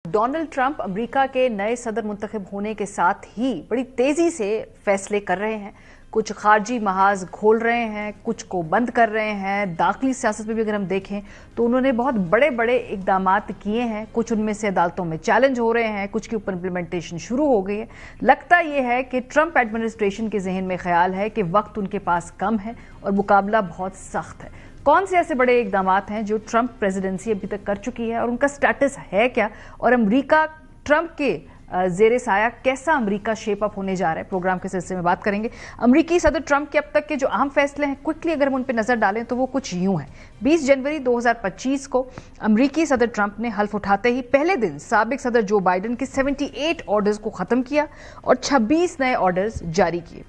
Donald Trump America के नए सदर मुंतखब होने के साथ ही बड़ी तेजी से फैसले कर रहे हैं। कुछ खारजी महाज खोल रहे हैं, कुछ को बंद कर रहे हैं। दाखिली सियासत में भी अगर हम देखें तो उन्होंने बहुत बड़े बड़े इकदाम किए हैं। कुछ उनमें से अदालतों में चैलेंज हो रहे हैं, कुछ के ऊपर इंप्लीमेंटेशन शुरू हो गई है। लगता यह है कि ट्रंप एडमिनिस्ट्रेशन के जहन में ख्याल है कि वक्त उनके पास कम है और मुकाबला बहुत सख्त है। कौन से ऐसे बड़े इकदाम हैं जो ट्रंप प्रेसिडेंसी अभी तक कर चुकी है और उनका स्टेटस है क्या, और अमेरिका ट्रंप के जेर साया कैसा अमेरिका शेप अप होने जा रहा है, प्रोग्राम के सिलसिले में बात करेंगे। अमेरिकी सदर ट्रंप के अब तक के जो अहम फैसले हैं, क्विकली अगर हम उन पर नजर डालें तो वो कुछ यूं हैं। 20 जनवरी 2025 को अमेरिकी सदर ट्रंप ने हल्फ उठाते ही पहले दिन साबिक सदर जो बाइडेन के 78 ऑर्डर्स को खत्म किया और 26 नए ऑर्डर्स जारी किए।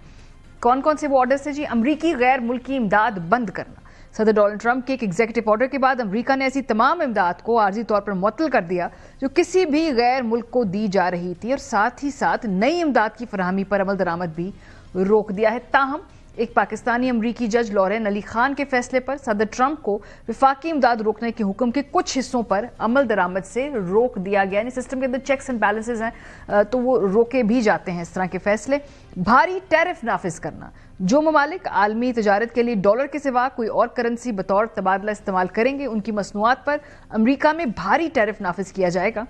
कौन कौन से वो ऑर्डर्स थे जी? अमेरिकी गैर मुल्की इमदाद बंद करना। सदर डोनाल्ड ट्रंप के एक एग्जीक्यूटिव ऑर्डर के बाद अमेरिका ने ऐसी तमाम इमदाद को आर्जी तौर पर मुअत्तल कर दिया जो किसी भी गैर मुल्क को दी जा रही थी, और साथ ही साथ नई इमदाद की फराहमी पर अमल दरामद भी रोक दिया है। ताहम एक पाकिस्तानी अमरीकी जज लॉरेन अली खान के फैसले पर सदर ट्रंप को विफाकी इमदाद रोकने के हुक्म के कुछ हिस्सों पर अमल दरामद से रोक दिया गया। यानी सिस्टम के अंदर चेक्स एंड बैलेंसेज हैं तो वो रोके भी जाते हैं इस तरह के फैसले। भारी टैरिफ नाफिज करना। जो ममालिक आलमी तजारत के लिए डॉलर के सिवा कोई और करेंसी बतौर तबादला इस्तेमाल करेंगे, उनकी मसनूआत पर अमरीका में भारी टैरिफ नाफिज किया जाएगा।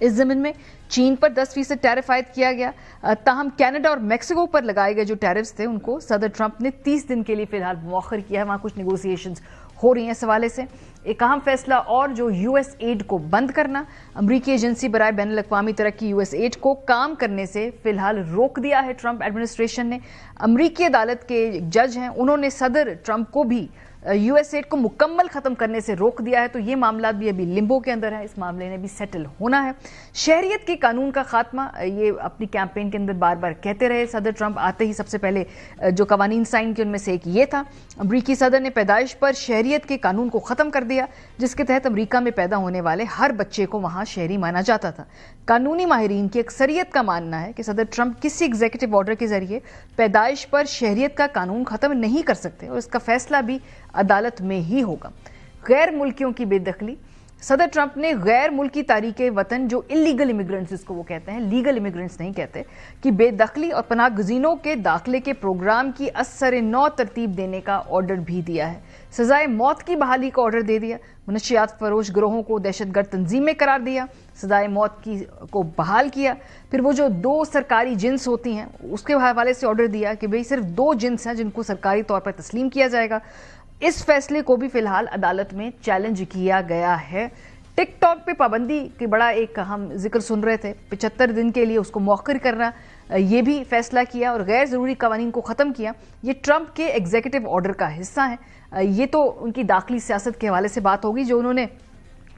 इस जमीन में चीन पर 10% टैरिफ आयद किया गया। ताहम कनाडा और मेक्सिको पर लगाए गए जो टैरिफ्स थे उनको सदर ट्रंप ने 30 दिन के लिए फिलहाल मौखर किया है। वहां कुछ नेगोशिएशंस हो रही हैं इस हवाले से। एक अहम फैसला और जो यूएस एड को बंद करना। अमरीकी एजेंसी बराए बैनुल अक़वामी तरक्की यूएस एड को काम करने से फिलहाल रोक दिया है ट्रंप एडमिनिस्ट्रेशन ने। अमरीकी अदालत के जज हैं, उन्होंने सदर ट्रंप को भी यूएस एड को मुकम्मल खत्म करने से रोक दिया है। तो ये मामला भी अभी लिम्बो के अंदर है, इस मामले ने भी सेटल होना है। शहरियत के कानून का खात्मा, ये अपनी कैंपेन के अंदर बार बार कहते रहे सदर ट्रंप। आते ही सबसे पहले जो कवानीन साइन किए उनमें से एक ये था। अमरीकी सदर ने पैदाइश पर शहरियत के कानून को खत्म कर दिया, जिसके तहत अमरीका में पैदा होने वाले हर बच्चे को वहां शहरी माना जाता था। कानूनी माहिरीन की अक्सरियत का मानना है कि सदर ट्रंप किसी एग्जीक्यूटिव ऑर्डर के जरिए पैदाइश पर शहरियत का कानून खत्म नहीं कर सकते और इसका फैसला भी अदालत में ही होगा। गैर मुल्कियों की बेदखली। सदर ट्रंप ने गैर मुल्की तारीके वतन जो इलीगल इमिग्रेंट्स जिसको वो कहते हैं, लीगल इमिग्रेंट्स नहीं कहते, कि बेदखली और पनाह गुज़ीनों के दाखिले के प्रोग्राम की असर नौ तरतीब देने का ऑर्डर भी दिया है। सजाए मौत की बहाली का ऑर्डर दे दिया। मनशियात फरोश गिरोहों को दहशतगर्द तंजीमें करार दिया। सजाए मौत को बहाल किया। फिर वो जो 2 सरकारी जिन्स होती हैं उसके हवाले से ऑर्डर दिया कि भाई सिर्फ 2 जिन्स हैं जिनको सरकारी तौर पर तस्लीम किया जाएगा। इस फैसले को भी फिलहाल अदालत में चैलेंज किया गया है। टिकटॉक पे पाबंदी की बड़ा एक हम जिक्र सुन रहे थे, 75 दिन के लिए उसको मौखर करना, ये भी फैसला किया और गैर जरूरी कवानीन को खत्म किया। ये ट्रंप के एग्जीक्यूटिव ऑर्डर का हिस्सा है। ये तो उनकी दाखिली सियासत के हवाले से बात होगी, जो उन्होंने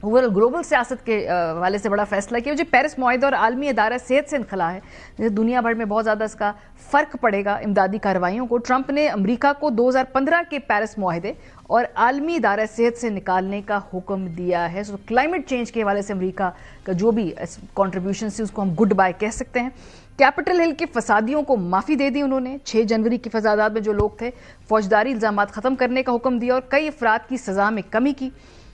ओवरऑल ग्लोबल सियासत के वाले से बड़ा फैसला किया। जो पेरिस मुआहिदा और आलमी अदारा सेहत से इनखला है, दुनिया भर में बहुत ज़्यादा इसका फ़र्क पड़ेगा इमदादी कार्रवाइयों को। ट्रंप ने अमेरिका को 2015 के पेरिस मुआहिदे और आलमी अदारा सेहत से निकालने का हुक्म दिया है। सो क्लाइमेट चेंज के हवाले से अमेरिका का जो भी कॉन्ट्रीब्यूशन थी उसको हम गुड बाय कह सकते हैं। कैपिटल हिल के फसादियों को माफ़ी दे दी उन्होंने। 6 जनवरी के फसादात में जो लोग थे, फौजदारी इल्ज़ामात ख़त्म करने का हुक्म दिया और कई अफराद की सज़ा में कमी की।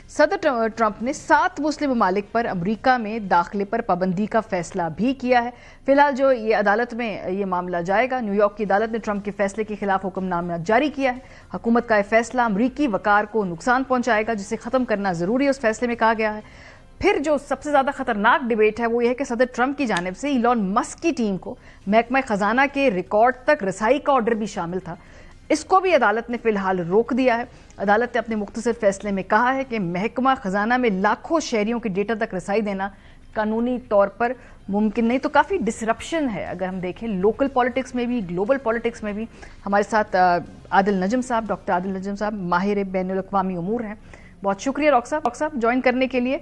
सदर ट्रंप ने 7 मुस्लिम ममालिक पर अमेरिका में दाखिले पर पाबंदी का फैसला भी किया है। फिलहाल जो ये अदालत में ये मामला जाएगा, न्यूयॉर्क की अदालत ने ट्रंप के फैसले के खिलाफ हुक्मनामा जारी किया है। हुकूमत का यह फैसला अमरीकी वकार को नुकसान पहुंचाएगा, जिसे खत्म करना जरूरी है, उस फैसले में कहा गया है। फिर जो सबसे ज्यादा खतरनाक डिबेट है वो यह है कि सदर ट्रंप की जानिब से इलॉन मस्क की टीम को महकमा खजाना के रिकॉर्ड तक रसाई का ऑर्डर भी शामिल था। इसको भी अदालत ने फिलहाल रोक दिया है। अदालत ने अपने मुख्तसर फैसले में कहा है कि महकमा खजाना में लाखों शहरियों के डेटा तक रसाई देना कानूनी तौर पर मुमकिन नहीं। तो काफ़ी डिसरप्शन है अगर हम देखें लोकल पॉलिटिक्स में भी, ग्लोबल पॉलिटिक्स में भी। हमारे साथ आदिल नजम साहब, डॉक्टर आदिल नजम साहब, माहिर बैनुल अक़वामी उमूर हैं। बहुत शुक्रिया डॉक्टर साहब ज्वाइन करने के लिए।